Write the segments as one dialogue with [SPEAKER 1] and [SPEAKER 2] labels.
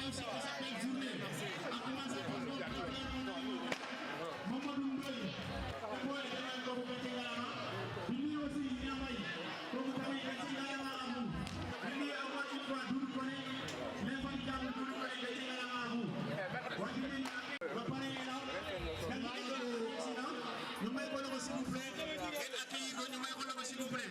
[SPEAKER 1] aussi qui s'appelle Journée. A commencé par notre Mamadou Ndoye. Boy, demain, comme vous mettez là, lui aussi, il y a maille. Comme vous savez, il est là à vous. Lui, encore une fois, nous connaissons l'infatigable, nous connaissons les là à vous. Nous mettons le s'il vous plaît. Et accueillir nous mettons le s'il vous plaît.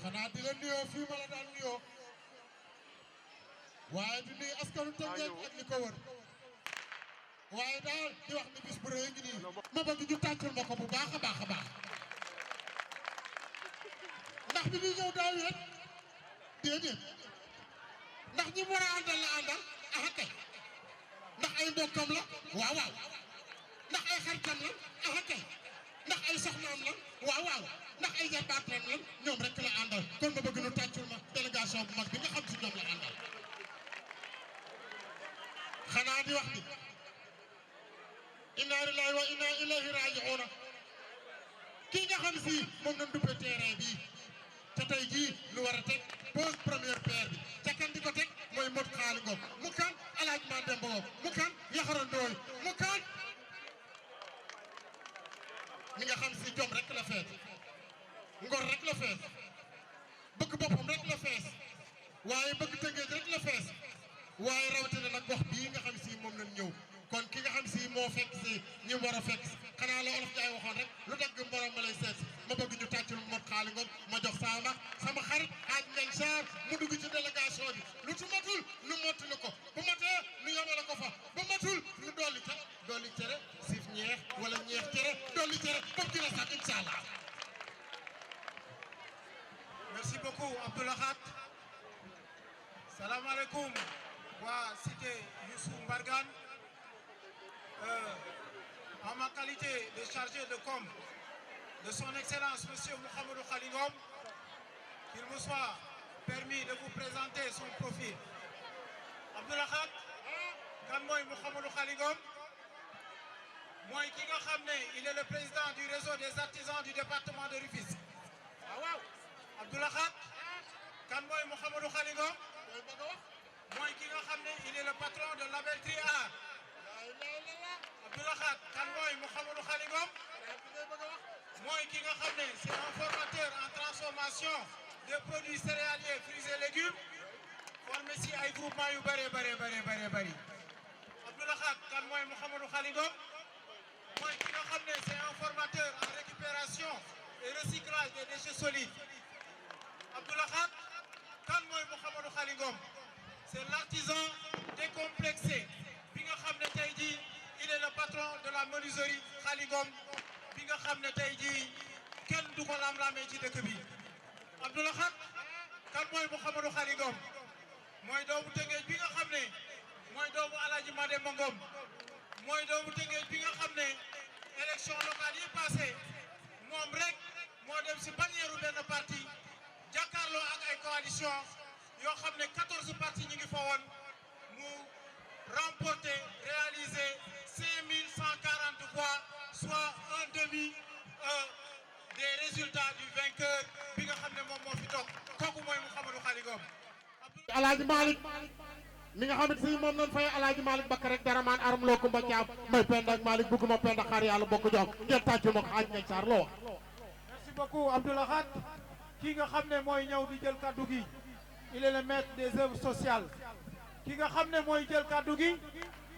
[SPEAKER 2] xanaa di la nuyoo fii ma la daan nuyoo waaye di nuyu askanu Tëngéej ak li ko wër waaye daal di wax ni bis bu rëy ngi nii ma bëgg ñu tàccul ma ko bu baax a baax a baax ndax bi ñuy ñëw daaw rek déedéet ndax ñi mu war a àndal la àndal ah kay ndax ay mbokkam la waaw waaw ndax ay xaritam la ah kay ndax ay soxnaam la waaw waaw ndax ay jarbaatam la ñoom rek la àndal kon ma bëgg nu tàccul ma délégation bu mag bi nga xam si ñoom la àndal xanaa di wax ni inna lillahi wa inna ilayhi raji'un kii nga xam si moom lañ duppee terrain bii te tey jii lu war a teg pose première pierre bi te kan di ko teg mooy Modou Xaali Ngom mu kan alaaj ma Demba Ngom mu kan Yaxara Ndooy mu kan mi nga xam si jom rek la fees ngor rek la fees bëgg boppam rek la fees waaye bëgg Tëngéej rek la fees waaye rawatina nag gox bii nga xam si moom lañ ñëw kon ki nga xam si moo fekk si ñi mu war a fekk si xanaa la olof jaay waxoon rek lu dagg mborom ma lay seet ma bëgg ñu tàccul Modou Xaali Ngom ma jox sama xarit Aaj Ngañ Sarr mu dugg ci délégation bi lu ci matul nu mottali ko bu matee nu yemale ko fa bu matul nu dolli cere siif ñeex wala ñeex cere dolli cere bopp gi la sax incha allah.
[SPEAKER 3] Merci beaucoup Abdoulahat. Salam alaikum. Wa cité Youssou Mbargane. En ma qualité de chargé de com de son excellence monsieur Mouhamadou Xaali Ngom, qu'il me soit permis de vous présenter son profil. Abdoulahat, kan mooy Mouhamadou Xaali Ngom mooy ki nga xam ne il est le président du réseau des artisans du département de Rufisque. waaw Abdoulahat, kan mooy Mouhamadou Xaali Ngom mooy ki nga xam ne il est le patron de Label Triart. Abdoulahat, kan mooy Mouhamadou Xaali Ngom mooy ki nga xam ne c'est un formateur en transformation des produits céréaliers, fruits et légumes formé si ay groupement yu bëree bëri. Abdoulahat, kan mooy Mouhamadou Xaali Ngom mooy ki nga xam ne c'est un formateur en récupération et recyclage des déchets solides. Abdoulahat, kan mooy Mouhamadou Xaali Ngom c'est l'artisan décomplexé bi nga xam ne tey jii il est le patron de la menuiserie Xaali Ngom bi nga xam ne tey jii kenn du ko lam-lamee ci dëkk bi. Abdoulahat, kan mooy Mouhamadou Xaali Ngom mooy doomu Tëngéej bi nga xam ne mooy doomu Alaaji Mademba Ngom mooy doomu Tëngéej bi nga xam ne élection locale yi passé moom rek moo dem si bannière benn parti jàkkaarloo ak ay coalition yoo xam ne 14 partis ñu ngi fa woon mu remporté réalisé 5140 voix soit un demi des résultats du vainqueur bi nga xam ne moom moo fi toog kooku mooy Mouhamadou Xaali Ngom.
[SPEAKER 2] Alaaji Malick mi nga xamante si moom lañ fay Alaaji Malick Bakar rek dara maan aram loo kumba caab may penda ak Malick bëgguma penda xaar yàlla bokk jox ngeen tàccul ma ko Aaj Ngañ Sarr loo wax.
[SPEAKER 3] Merci beaucoup Abdoulahat. Ki nga xam ne mooy ñëw di jël kaddu gi il est le maître des œuvres sociales ki nga xam ne mooy jël kàddu gi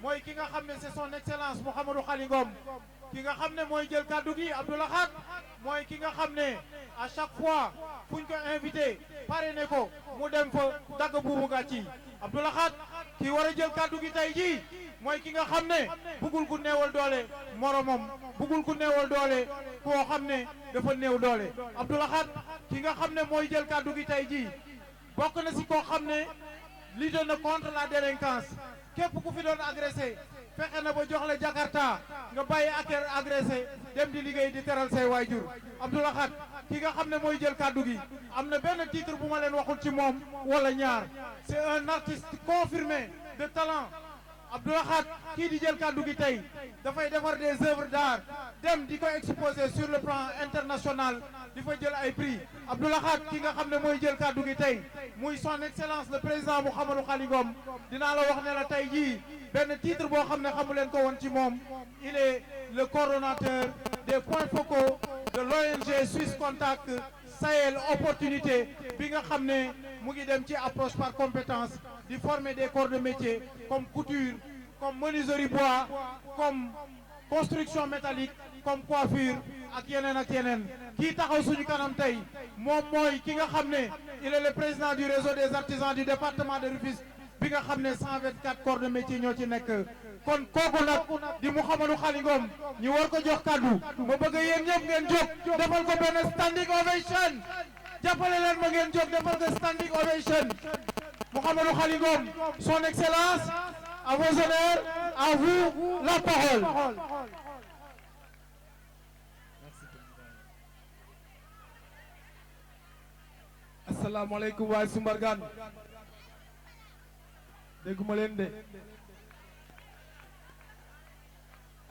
[SPEAKER 3] mooy ki nga xam ne c'est son excellence Mouhamadou Khali Ngom ki nga xam ne mooy jël kàddu gi Abdou Lahad mooy ki nga xam ne à chaque fois fuñ ko invité parrainé ko mu dem fa dagg buubu gàcci Abdou Lahad ki war a jël kàddu gi tey jii mooy ki nga xam ne bëggul ku néewal doole moromam bëggul ku néewal doole koo xam ne dafa néew doole Abdou Lahad ki nga xam ne mooy jël kàddu gi tey jii bokk na si koo xam ne lutte na contre la délinquance képp ku fi doon agressé fexe na ba jox la Jakarta nga bàyyi ak agressé dem di liggéey di teral say waajur Abdou Lahad ki nga xam ne mooy jël kàddu gi am na benn titre bu ma leen waxul ci moom wala ñaar c'est un artiste confirmé de talent Abdou Lahad kii di jël kàddu gi tey dafay defar des œuvres d'art dem di ko exposer sur le plan international di fa jël ay prix Abdou Lahad ki nga xam ne mooy jël kàddu gi tey muy son excellence le président Mouhamadou Khali Ngom dinaa la wax ne la tey jii benn titre boo xam ne xamu leen ko woon ci moom il est le coordonnateur des points focaux de l'ONG Suisse Contact Sahel Opportunité bi nga xam ne mu ngi dem ci approche par compétence di former des corps de métier comme couture comme menuiserie bois comme construction métallique comme coiffure ak yeneen kii taxaw suñu kanam tey moom mooy ki nga xam ne il est le président du réseau des artisans du département de Rufisque bi nga xam ne 124 corps de métier ñoo ci nekk kon kooku nag di Mouhamadou Khali Ngom ñu war ko jox kaddu ma bëgg yéen ñëpp ngeen jóg defal ko benn standing ovation jàppale leen ma ngeen jóg defal ko standing ovation Mouhamadou Khali Ngom son excellence à vos honneurs à vous la parole.
[SPEAKER 4] asalaamaaleykum waay Sumbargane dégguma leen de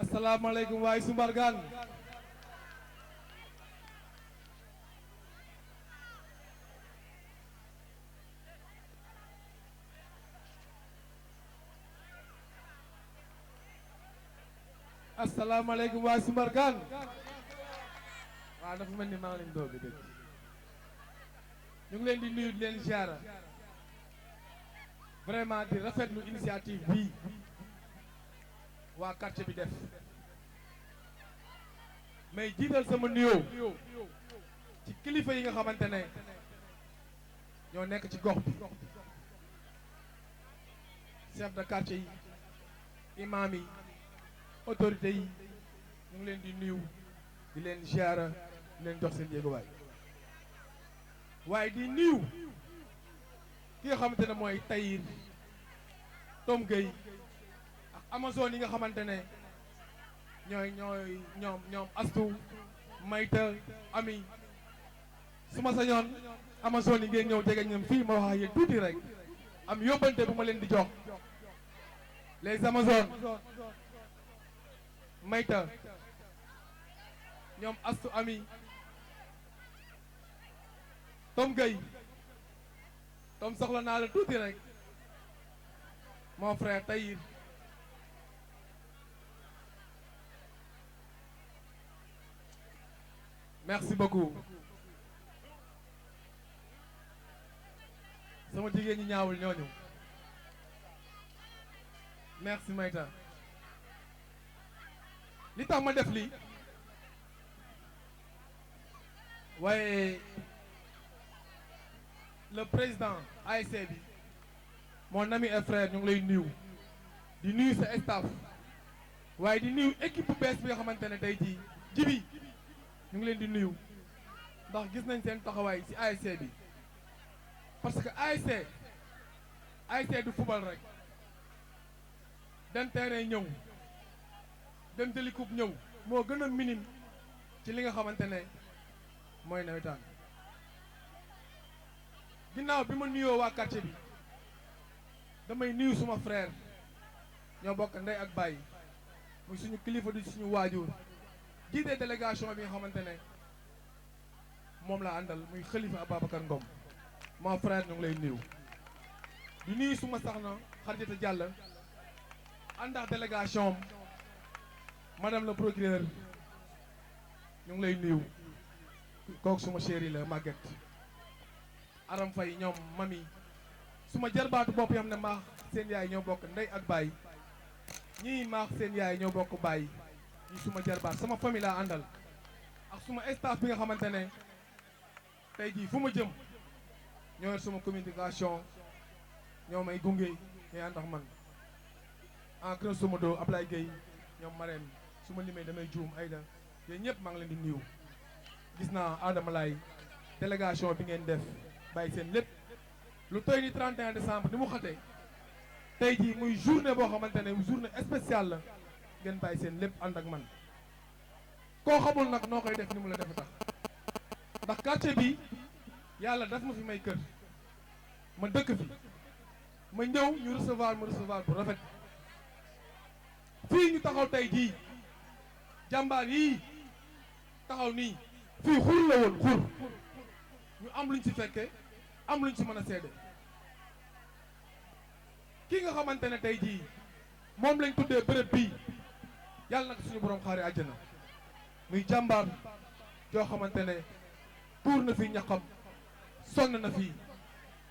[SPEAKER 4] asalaamaaleykum waay Sumbargane asalaamaaleykum waay Sumbargane waaw dafa mel ni maa ngi leen doog a dégg ñu ngi leen di nuyu di leen ziara vraiment di rafetlu initiative bii waa quartier bi def mais jiital sama nuyoo ci kilifa yi nga xamante ne ñoo nekk ci gox bi chef de quartier yi imam yi autorités yi ñu ngi leen di nuyu di leen ziara di leen jox seen yéeguwaay waaye di nuyu ki nga xamante ne mooy Tahir Tom Gueye ak Amazone yi nga xamante ne ñoom Astu Mayta Ami su ma sañoon Amazone yi ngeen ñëw jege ñoom fii ma wax ak yéen tuuti rek am yóbbante bu ma leen di jox les Amazones Mayta ñoom Astu Ami Tom Gueye Tom soxla naa la tuuti rek mon frère Tahir merci beaucoup sama jigéen ñi ñaawul ñooñu merci Mayta li tax ma def lii waaye le président ASC bi mon ami et frère ñu ngi lay nuyu di nuyu sa staff waaye di nuyu équipe bu bees bi nga xamante ne tey jii jibi ñu ngi leen di nuyu ndax gis nañ seen taxawaay ci ASC bi parce que ASC du football rek dem terrain ñëw dem jëli coupe ñëw moo gën a minime ci li nga xamante ne mooy nawetaan ginnaaw bi ma nuyoo waa quartier bi damay nuyu suma frère ñoo bokk ndey ak baay muy suñu kilifa di suñu waajur jiite délégation bi nga xamante ne moom la àndal muy Khalifa Ababacar Ngom mon frère ñu ngi lay nuyu di nuyu suma soxna Khadijata Diallo ànd ak délégation madame le procureur ñu ngi lay nuyu kooku suma chéri la Maguette Aram Faye ñoom mami suma jarbaatu bopp yoo xam ne maax seen yaay ñoo bokk ndey ak baay ñii maax seen yaay ñoo bokk baay ñii suma jarbaat sama famille laa àndal ak suma staff bi nga xamante ne tey jii fu ma jëm ñoo yor suma communication ñoo may gunge ñooy ànd ak man en grosso modo Ablaye Gueye ñoom Marème su ma limee damay juum Aïda yéen ñëpp maa ngi leen di nuyu gis naa Adama Laye délégation bi ngeen def bàyyi seen lépp lu toy ni 31 décembre ni mu xatee tey jii muy journée boo xamante ne journée spéciale la ngeen bàyyi seen lépp ànd ak man koo xamul nag noo koy def ni mu la def tax ndax quartier bi yàlla daf ma fi may kër ma dëkk fi ma ñëw ñu recevoir bu rafet fii ñu taxaw tey jii jàmbaar yii taxaw nii fii xur la woon xur ñu am luñ ci fekke am luñ ci mën a seede kii nga xamante ne tey jii moom lañ tuddee bërëb bii yàlla nag suñu borom xaare àjjana muy jàmbaar joo xamante ne tuur na fi ñaxam sonn na fii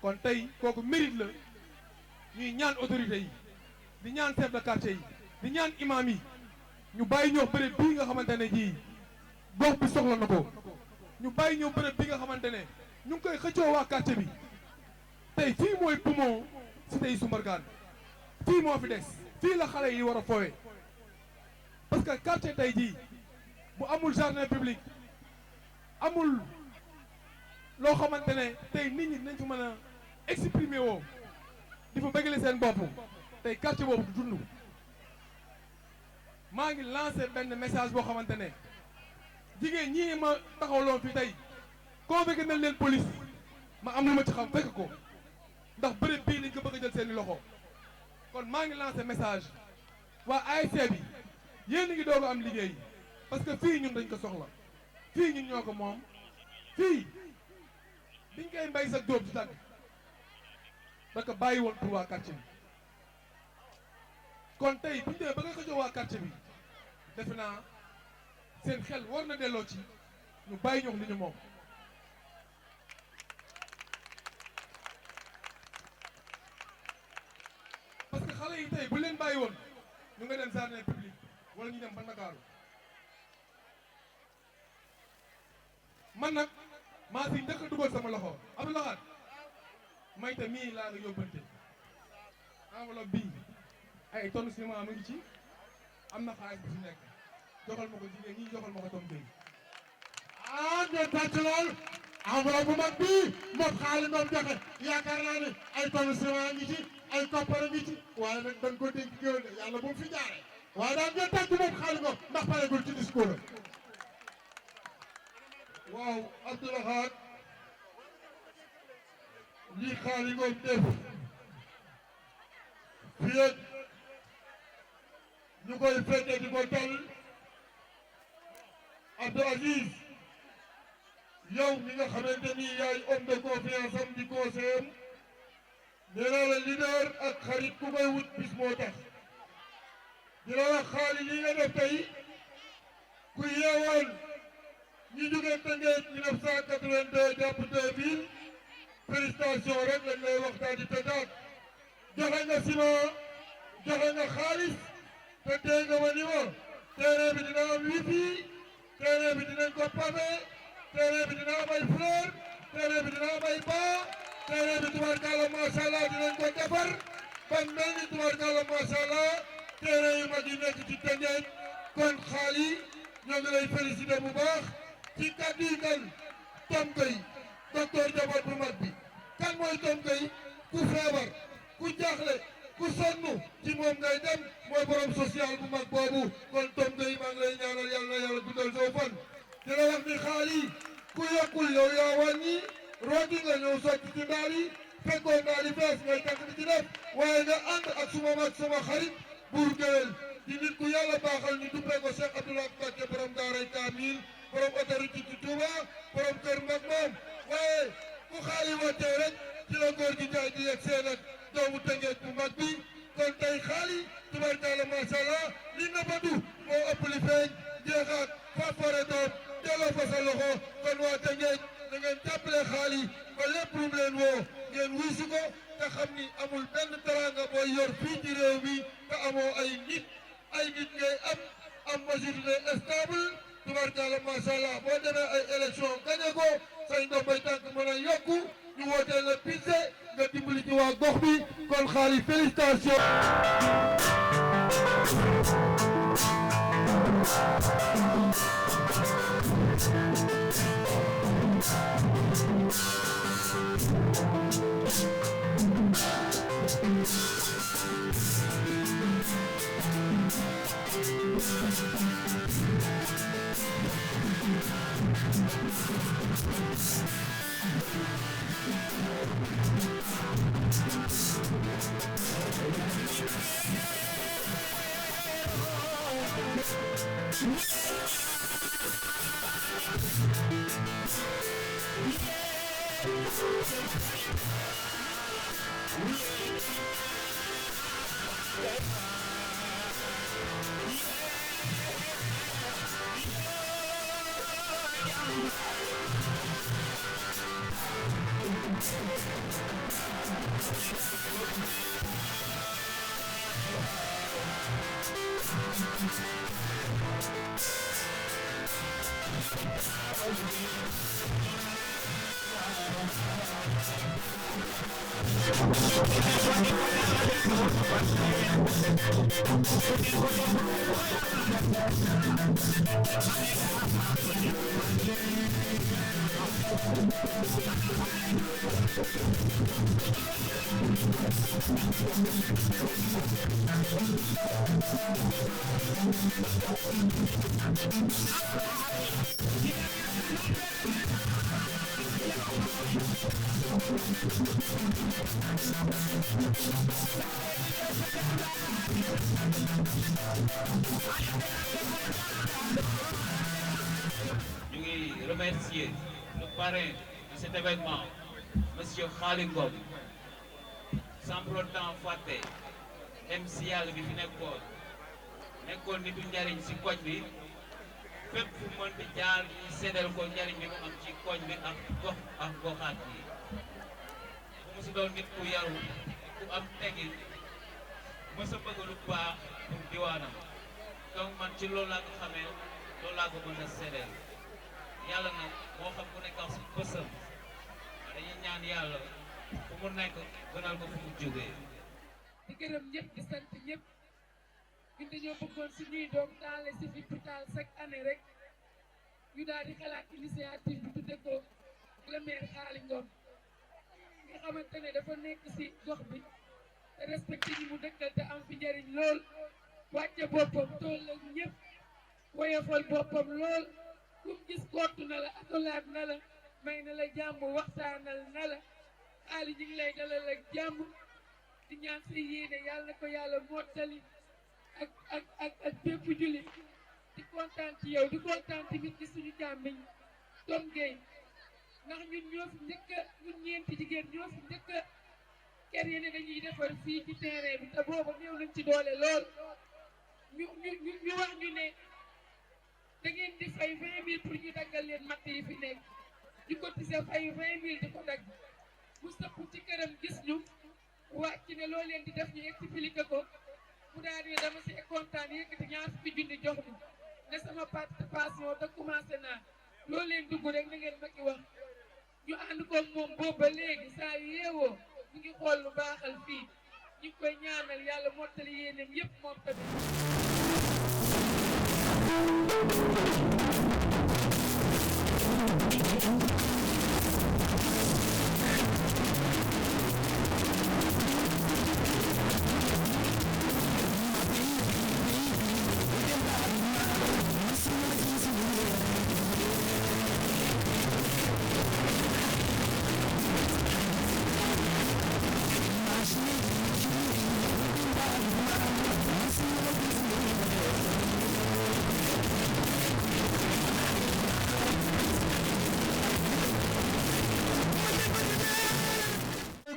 [SPEAKER 4] kon tey kooku mérite la ñuy ñaan autorités yi di ñaan chef de quartier yi di ñaan imam yi ñu bàyyi ñoo bërëb bii nga xamante ne jii gox bi soxla na ko ñu bàyyi ñoo bërëb bi nga xamante ne ñu ngi koy xëccoo waa quartier bi tey fii mooy poumon si tey Soumbargane fii moo fi des fii la xale yi war a foowe parce que quartier tey jii bu amul jardin public amul loo xamante ne tey nit ñi dinañ fi mën a exprimer woo di fa bëggale seen bopp tey quartier boobu du dund maa ngi lancé benn message boo xamante ne jigéen ñii ma taxawloon fii tey convoqué nañ leen police ma am lu ma ci xam fekk ko ndax bërëb bii lañ ko bëgg a jël seeni loxo kon maa ngi lancé message waa ASC bi yéen a ngi doog a am liggéey parce que fii ñun dañ ko soxla fii ñun ñoo ko moom fii biñ koy mbay sa dóob di tàgg da ko bàyyi woon pour waa quartier bi kon tey bu ñu demee ba nga ko jox waa quartier bi defe naa seen xel war na delloo ci ñu bàyyi ñox li ñu moom parce que xale yi tey bu leen bàyyi woon ñu nga dem jardin public wala ñu dem ba Ndakaaru man nag maa si njëkk a dugal sama loxo Abdou Lahad Mayta mii laa nga yóbbante enveloppe bii ay tonne ciment mu ngi ci am na xaalis bu fi nekk joxal ma ko jigéen ñi joxal ma ko Tom Gueye
[SPEAKER 2] ngeen tàcc lool enveloppe bu mag bii moom xaalis moom joxe yaakaar naa ne ay tonne ciment ngi ci ay koppar ngi ci waaye nag dañ ko dénk géwél de yàlla bu mu fi jaaree waaye daal ngeen tàcc moom xaalis moom ndax paregul ci discours waaw Abdou Lahad lii xaalis moom def fii ak ñu koy fete di ko tal Abdou Aziz yow mi nga xamante ni yaay homme de confiance am di conseiller am nee naa la leader ak xarit ku koy wut bis moo tax dina wax xaalis li nga def tey ku yeewoon ñi jógee Tëngéej 1982 jàpp 2000 félicitation rek lañ lay wax daal di tëddaat joxe nga ciment joxe nga xaalis te dégg nga ma ni ma terrain bi dina am wifi terrain bi dinañ ko pavé terrain bi dina am ay fleur terrain bi dina am ay banc terrain bi tubaarkàlla macha allah dinañ ko defar ba mel ni tubaarkàlla macha allah terrain yu mag yi nekk ci Tëngéej kon xaal yi ñoo ngi lay félicité bu baax ci kàddu yi kan Tom Gueye docteur jaboot bu mag bi kan mooy Tom Gueye ku feebar ku jaaxle ku sonn ci moom ngay dem mooy borom social bu mag boobu kon Tom Gueye maa ngi lay ñaanal yàlla na yàlla guddal soo fan di la wax ni xaal yi ku yokkul yow yaa wàññi rooti nga ñëw sotti ci ndaal yi fekkoon ndaal yi fees ngay takk di ci def waaye nga ànd ak suma mag suma xarit buur géwél di nit ku yàlla baaxal ñu duppee ko Cheikh Abdoulaye Mbacké borom daaray Kaamil borom autorité ci Touba borom kër mag moom waaye ku xaali wootee rek ci la góor gi jaay di yegg seen ak doomu Tëngéej bu mag bi kon tey xaali tubaarkalla macha allah li nga badu moo ëpp li feeñ jeexaat fa fore doom delloo fa sa loxo kon waa Tëngéej na ngeen jàppale xaali ba lépp lu mu leen woo ngeen
[SPEAKER 5] ngeen wuusi ko te xam ni amul benn teranga booy yor fii ci réew mi te amoo ay nit ngay am majorité stable tubarkalla macha allah boo demee ay élection gañe ko say ndombay tànk mën a yokku ñu wootee la pise nga dimbali ci waa gox bi kon xaali félicitation.
[SPEAKER 6] Nous remercier le parrain de cet événement, M. Khalid Ngom, sans pour autant fàtte MC Yàlla bi fi nekkoon nitu njariñ si koñ bi fépp fu mën di jaar ñu séddal ko njariñ bi mu am ci koñ bi ak gox ak goxaat yi mu si doon nit ku yaru ku am teggin mës a bëgg lu baax pour diwaanam donc man ci loolu laa ko xamee loolu laa ko mën a séddal yàlla nag moo xam ku nekk ak si bësam dañuy ñaan yàlla fu mu nekk gënal ko fu mu jógee.
[SPEAKER 7] di gërëm ñëpp di sant ñëpp ñun dañoo bëggoon suñuy doom dans les hôpital chaque année rek ñu daal di xalaat initiative bi tudde ko le maire Khaly Ngom nga xamante ne dafa nekk si gox bi te respecté ñi mu dëkkal te am fi njëriñ lool wàcce boppam tool ak ñëpp woyofal boppam lool ku gis kottu na la akolaat na la may na la jàmm waxtaanal na la Khaly ñu ngi lay dalal ak jàmm di ñaan sa yéene yàlla na ko yàlla mottali ak bépp jullit di kontaan ci yow di kontaan tamit ci suñu jàmmiñ Tom Gueye ndax ñun ñoo fi njëkk a ñun ñeenti jigéen ñoo fi njëkk a kër yi ne dañuy defar fii ci terrain bi te booba néew nañ ci doole lool ñu wax ñu ne da ngeen di fay 20 000 pour ñu daggal leen matt yi fi nekk ñu cotiser fay 20 000 di ko dagg mu sëpp ci këram gis ñu wàcc ne loo leen di def ñu expliqué ko mu daal di dama si kontaan yëkkati ñaar fukki junni jox mi ne sama participation te commencé naa loo leen dugg rek na ngeen ma ki wax ñu ànd ko moom boobu ba léegi saa yu yeewoo ñu ngi xool lu baaxal fii ñu ngi koy ñaanal yàlla mottali yéeneen yëpp moom tamit.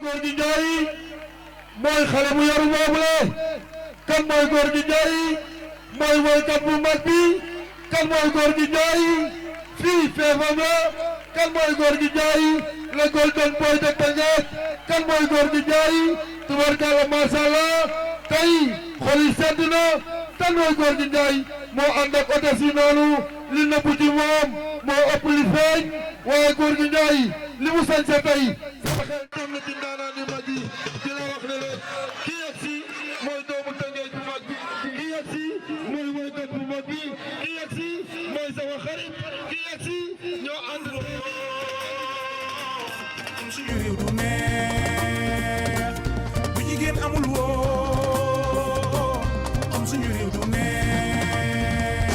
[SPEAKER 5] góor gi Njaay mooy xale bu yaru boobule kan mooy góor gi Njaay mooy woykat bu mag bi kan mooy góor gi Njaay fii feefam la kan mooy góor gi Njaay le golden boy de Teungueth kan mooy Gorgui Ndiaye tubarkalla macha allah tey xol yi sedd na kan mooy Gorgui Ndiaye moo ànd ak hôtesse yi noonu li nëbbu ci moom moo ëpp li feeñ waaye Gorgui Ndiaye li mu sañse tey sama xel dem na ci ndaanaan yu mag yi di la wax ne la kii yegg si mooy doomu Tëngéej bu mag bi kii yegg si mooy woykat bu mag bi kii yegg si mooy sama xarit kii yegg si ñoo ànd
[SPEAKER 8] suñu réew du neex bu jigéen amul woon am suñu réew du neex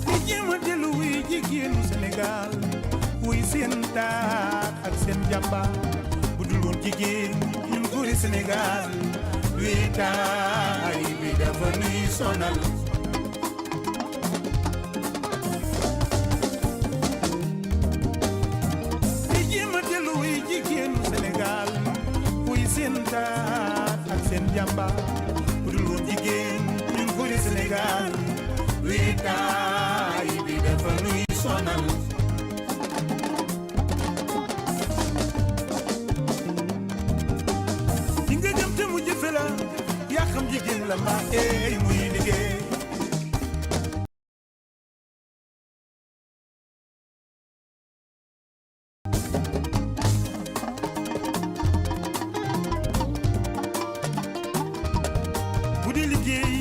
[SPEAKER 8] di jéem a dellu wuy jigéenu Sénégal wuy seen taat ak seen jàmbaar jigéen ñun góori Sénégal wéetaay bi dafa nuy sonal di jéem a dellu wuy jigéenu Sénégal wuy seen taat ak seen jàmbaar bu dul woon jigéen ñun góori Sénégal wéetaay bi dafa nuy sonal yaa xam jigéen la ma eey muy liggéey bu dee liggéey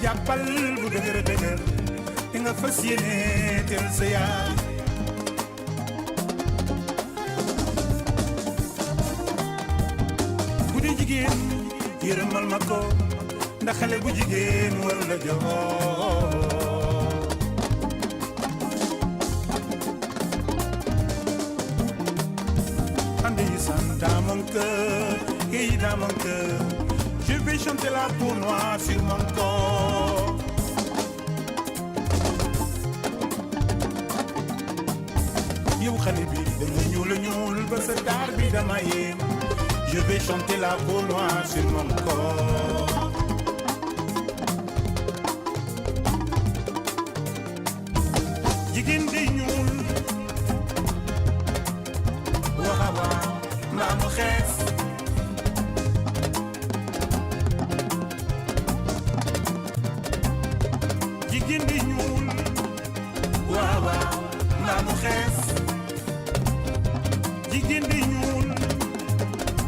[SPEAKER 8] jàppal bu dëgër dëgër te nga fas yéene teel sa yaay bu dee jigéen yërëmal ma ko ndax xale bu jigéen waru la jox andi san dans mon cœur et dans mon cœur je vais chanter la peau noire sur mon corps yow xale bi danga ñuul ba sa taar bi dama yéem je vais chanter la peau noire sur mon corps. Jigéen day ñuul waawa mbaa mu xees jigéen day ñuul waawa mbaa mu xees jigéen day ñuul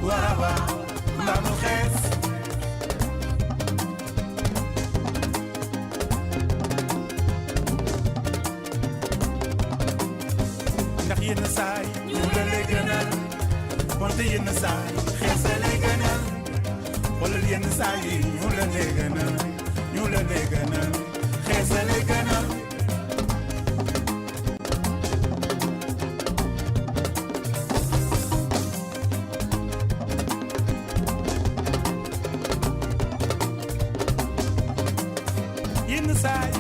[SPEAKER 8] waawa mbaa mu xees ndax yenn saay ñu la lay gënal wante yenn saay xees la lay gënal xoolal yenn saay ñu la lay gënal ñu la lay gënal xees la lay gënal yenn saay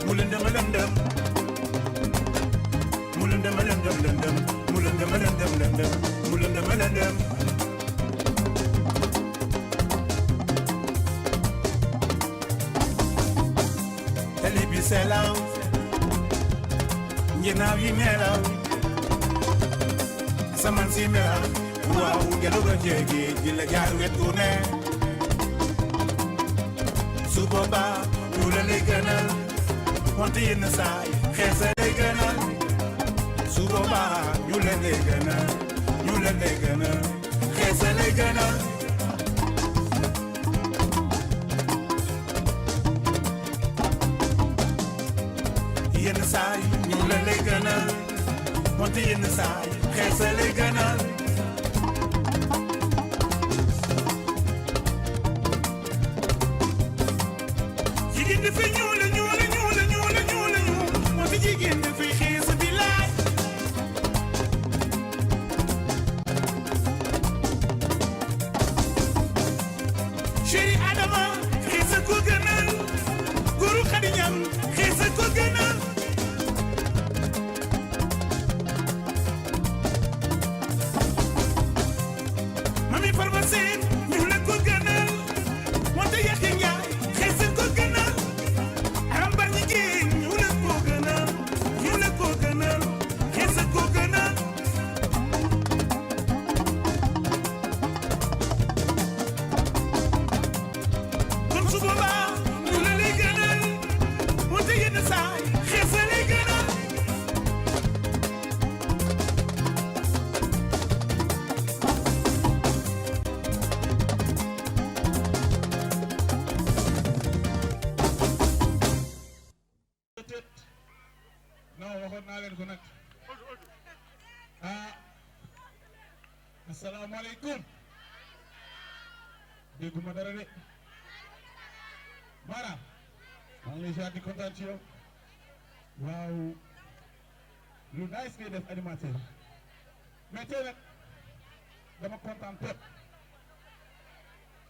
[SPEAKER 8] mu lëndëm lëndëm mu lëndëm lëndëm lëndëm mu lëndëm lëndëm lëndëm mu lëndëm lëndëm tali bi selaw nginaaw yi nelaw saman si melaw waaw ngelaw ga jéegi di la jaar wet gu ne su boobaa ñu la lay gënal wante yenn saay xees la lay gënal su boobaa ñu la lay gënal ñu la lay gënal xees la lay gënal yenn saay ñu la lay gënal wante yenn saay xees la lay gënal jigéen dafay ñuul la ñuul la ñuul la ñuul la ñuul la ñuul wante jigéen dafay xees bi laay chéri Adama xees a ko gënal góoru Xadiñam xees a ko gënal
[SPEAKER 9] asalaamaaleykum dégguma dara de Mara maa ngi lay ziar di kontaan ci yow waaw lu nice ngay def animateur mais tey nag dama kontaan trop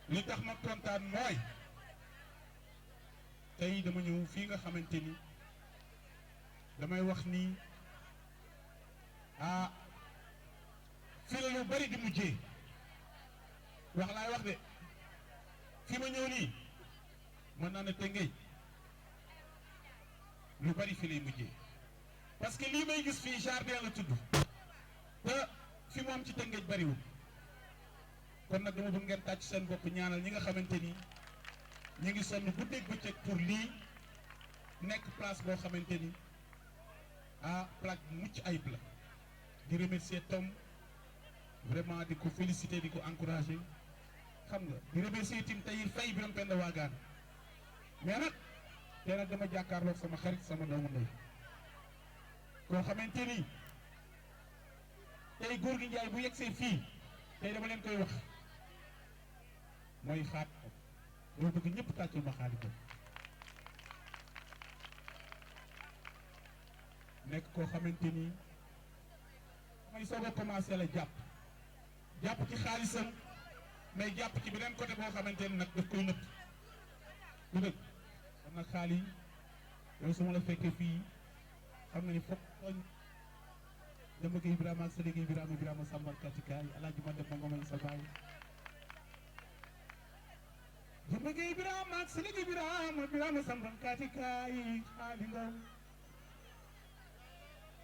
[SPEAKER 9] li tax ma kontaan mooy tey dama ñëw fii nga xamante ni damay wax ni ah fii la lu bari di mujjee wax laay wax de fi ma ñëw nii mën naa ne Tëngéej lu bari fi lay mujjee parce que lii may gis fii jardin la tudd te fi moom ci Tëngéej bariwul kon nag dama bëgg ngeen tàcc seen bopp ñaanal ñi nga xamante ni ñu ngi sonn guddeeg bëccëg pour lii nekk place boo xamante ni ah plaque bu mucc ayib la di remercier Tom vraiment di ko féliciter di ko encourager xam nga di remercier tim Tayir Faye Biram Penda Waagaan mais nag tey nag dama jàkkaarloog sama xarit sama doomu ndey koo xamante ni tey góor gi Njaay bu yegsee fii tey dama leen koy wax mooy xaat ko doo bëgg ñëpp tàccul ma xaali ko nekk koo xamante ni may soog a commencé la jàpp ci xaalisam mais jàpp ci beneen côté boo xamante ni nag daf koy nëpp du dëgg kon nag xaal yi yow su ma la fekkee fii xam nga ni foog tooñ dama ko Ibrahima ak sa liggéey Ibrahima Sambar Katikaay alaaji ma def ma ngomay sa baay dama ko Ibrahima ak sa liggéey Ibrahima Sambar Katikaay xaali ndaw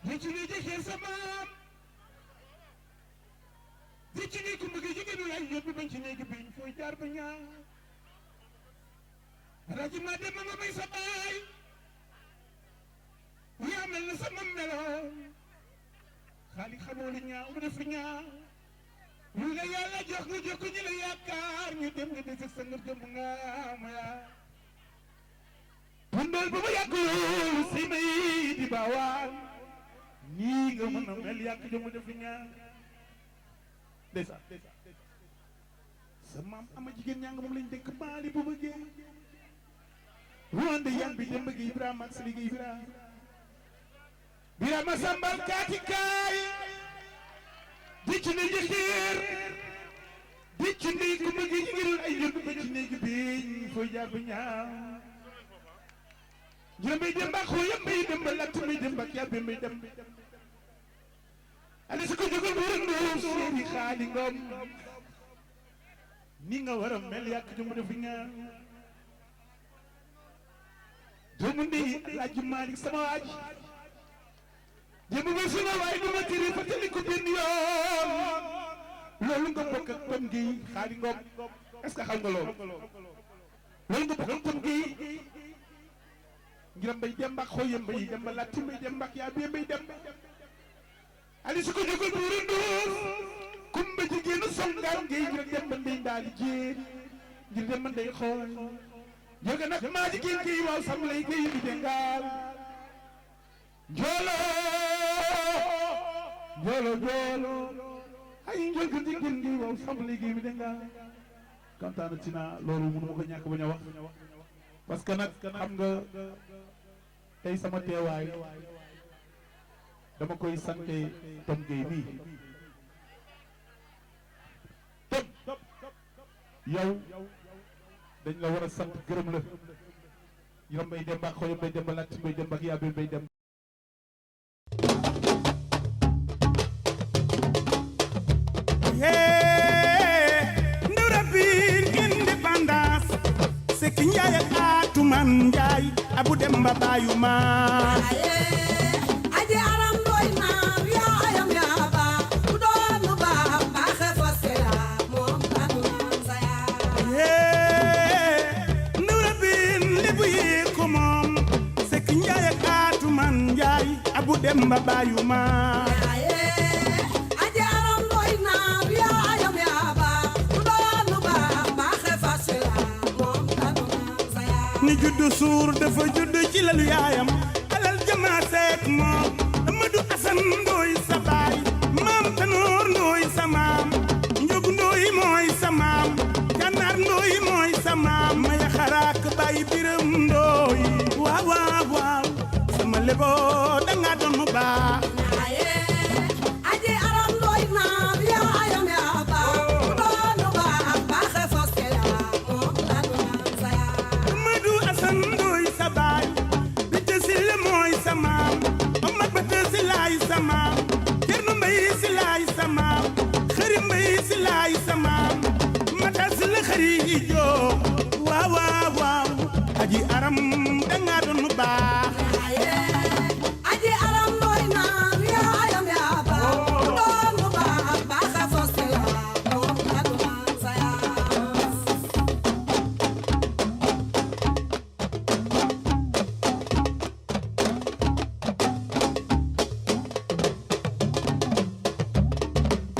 [SPEAKER 9] di ci li jëkkee sa maam di ci li ku bëgg jigéenu lay yóbbu bañ ci néegi biñ fooy jaar ba ñaar alaaji ma def ma ngomay sa baay yaa mel na sama meloon xaali xamoo lu ñaaw lu def lu ñaaw lu la yàlla jox nga jox ko ñu la yaakaar ñu dem nga des sa ngër jëm nga ma yaa pundool ba ma yàgg loolu si may di baawaan nii nga mën a mel yàgg jëm def lu ñaaw ndeysaan sa maam ama jigéen ñaa nga moom lañ dénk baali bu bëggee wande yan bi dem bëgg Ibrahima ak sa liggéey Ibrahima Sambal Katikaay di ci ne jëkkër di ci ne ku bëgg jigéen ay yóbbu ba ci néegi biñ fooy jaar ba ñaaw njëmbay dem ba xoo yëmbay dem ba latt may dem ba kyaab bi may dem ale su ko jógal bu rëndoo seeri xaali ngom ni nga war a mel yàq jëmu def ñaaw doomu ndey Alaaji Maalik sama waaj jëmu ba suma waay du ma tiri fàttali ko benn yoon loolu nga bokk ak Tom Guèye xaali ngom est-ce que xam nga loolu nga bokk ak Tom Guèye ngiram bay dem ak xooy yëmba yi dem ba laatti mbay dem ak yaa bi mbay dem ali su ko jógal bu rëndoor kumba jigéenu songaan ngay ngir dem ba ndey ndaali jéen ngir dem ba ndey xool jóge nag maa jigéen gi waaw sam lay géy bi dengaal njoolo ay njol ko jigéen gi waaw sam lay géy bi dengaal kontaan ci naa loolu mënu ma ko ñàkk bañ a wax parce que nag xam nga tey sama teewaay dama koy sante Tom Guèye nii Tom yow dañ la war a sant gërëm la yow mbay dem ak xoy mbay dem ba latt mbay dem ak yaa mbay dem
[SPEAKER 8] ndaw rabbiir indépendance Sekk Njaay ak Atuman Njaay Abu Demba baayu maa
[SPEAKER 10] aje aram doy naam yaa ayam yaa ba ku doon lu baax baaxe fosse la moom kanu sa
[SPEAKER 8] yaa ndaw rabbiir lébu yi ko moom Sekk Njaay ak Atuman Njaay Abu Demba baayu maa
[SPEAKER 10] aje aram doy naam yaa ayam yaa ba ku doon lu baax baaxe fosse la moom kanu sa
[SPEAKER 8] ni juddu suur dafa juddu ci lalu yaayam alal jamaa seek moom Amadou Asan Ndooy sa baay maam Tanoor Ndooy sa maam xarijo waaw waaw waaw aji aram danga doon baax
[SPEAKER 10] aji aram mooy naan yaayam yaa baax doon lu baax baaxe foste la moom la du naan sa yaa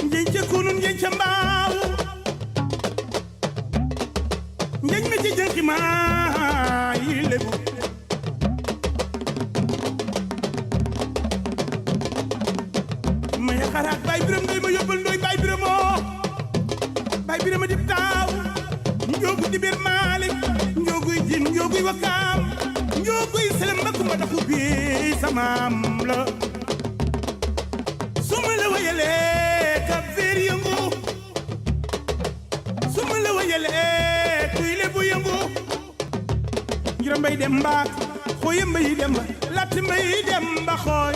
[SPEAKER 8] njeñ ca kunun njeñ ca mbaaw njeñ mi ci jënki maa yi lebu may xaraat bay biram ndoy ma yóbbal ndoy bay biramoo bay birama dib taaw njoogu di bir maalik njooguy jin njooguy wakaam njooguy selem ma kumba daxu bi samaam la suma la wayalee ka veer yëngu suma la wayalee kuy lebu yëngu njira mbay dem mbaak xooye mbay dem latti mbay dem ba xooy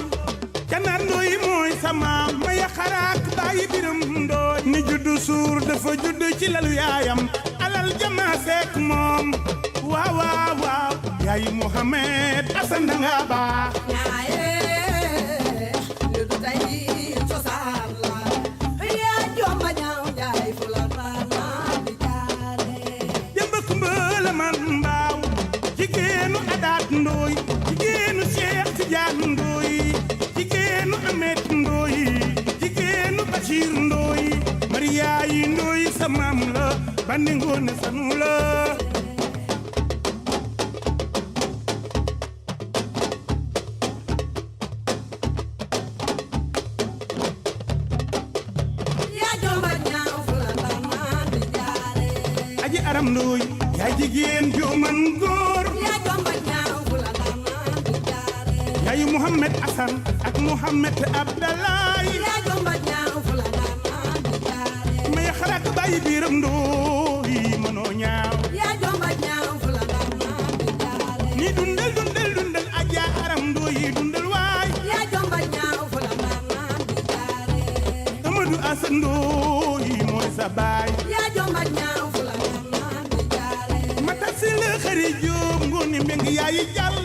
[SPEAKER 8] canar ndooy mooy sama maya xaraak bàyyi biram ndooy ni juddu suur dafa juddu ci lalu yaayam alal jama seek moom waaw waaw waaw yaayi Muhammad Asan danga baax
[SPEAKER 10] ñaaye lu du tey cosaan la yaa jomba ñaaw njaay fu la naan di jaare
[SPEAKER 8] demba kumba la man mbaaw jigéenu adaat ndooy jigéenu Cheikh Tidiane ndooy jigéenu Amet ndooy jigéenu Bachir ndooy Maria yi ndooy sa maam la bandi ngoone sanu la
[SPEAKER 10] yaa jomba ñaaw fu la naan di jaare
[SPEAKER 8] aji aram ndooy yaay jigéen joo man góor
[SPEAKER 10] yaa jomba ñaaw fu la naan di jaare
[SPEAKER 8] yaayu Muhammad Asan ak Muhammad Abdalaay
[SPEAKER 10] yaa jomba ñaaw fu la naan di jaare
[SPEAKER 8] may xalaat bàyyi biiram ndooy mënoo ñaaw
[SPEAKER 10] yaa jomba ñaaw fu la naan di jaare
[SPEAKER 8] ni dundal dundal dundal aja aram ndooy dundal waay
[SPEAKER 10] yaa jomba ñaaw fu la naan di jaare
[SPEAKER 8] Amadou Asan ndooy mooy sa baay
[SPEAKER 10] yaa jomba ñaaw fu la naan di jaare
[SPEAKER 8] mata si la xari joom ngooni mbeng yaayi jàll